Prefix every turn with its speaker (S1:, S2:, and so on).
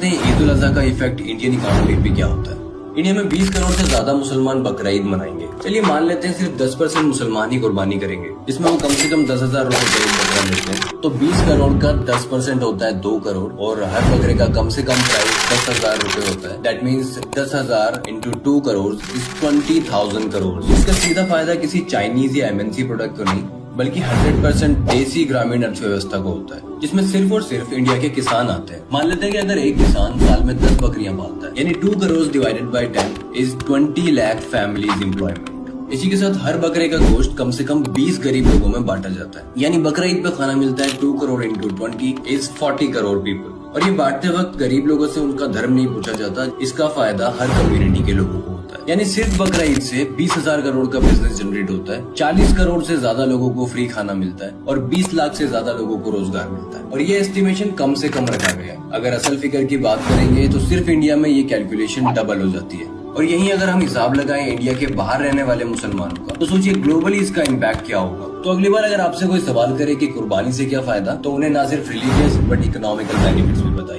S1: हैं ईद उल अजहा का effect Indian economy पे क्या होता है। इंडिया में 20 करोड़ से ज्यादा मुसलमान बकरा ईद मनाएंगे। चलिए मान लेते हैं सिर्फ 10% मुसलमान ही कुर्बानी करेंगे, इसमें वो कम से कम 10,000 रुपए का एक बकरा लेते हैं। तो 20 करोड़ का 10% होता है 2 करोड़ और हर बकरे का कम से कम प्राइस 10,000 रुपए होता है। That means 10,000 into 2 crore is 20,000 crore. इसका सीधा फायदा किसी चाइनीज या MNC प्रोडक्ट को नहीं बल्कि 100% देसी ग्रामीण अर्थव्यवस्था को होता है, जिसमें सिर्फ और सिर्फ इंडिया के किसान आते हैं। मान लेते हैं कि अगर एक किसान साल में 10 बकरियां पालता है, यानी 2 crore divided by 10 is 20 lakh families employment. इसी के साथ हर बकरे का गोश्त कम से कम 20 गरीब लोगों में बांटा जाता है, यानी बकरा ईद पे खाना मिलता है 2 crore into 20 is 40 crore people. और ये बांटते वक्त गरीब लोगों से उनका धर्म नहीं पूछा जाता, इसका फायदा हर कम्युनिटी के लोगों को होता है। यानी सिर्फ बकरा ईद से 20,000 करोड़ का बिजनेस जनरेट होता है, 40 करोड़ से ज्यादा लोगों को फ्री खाना मिलता है और 20 लाख से ज्यादा लोगों को रोजगार मिलता है। और ये एस्टिमेशन कम से कम रखा गया है। अगर असल फिगर की बात करेंगे तो सिर्फ इंडिया में ये कैलकुलेशन डबल हो जाती है। और यहीं अगर हम हिसाब लगाएं इंडिया के बाहर रहने वाले मुसलमानों का, तो सोचिए ग्लोबली इसका इम्पैक्ट क्या होगा। तो अगली बार अगर आपसे कोई सवाल करे कि कुर्बानी से क्या फायदा, तो उन्हें ना सिर्फ रिलीजियस बट इकोनॉमिकल बेनिफिट्स भी बताइए।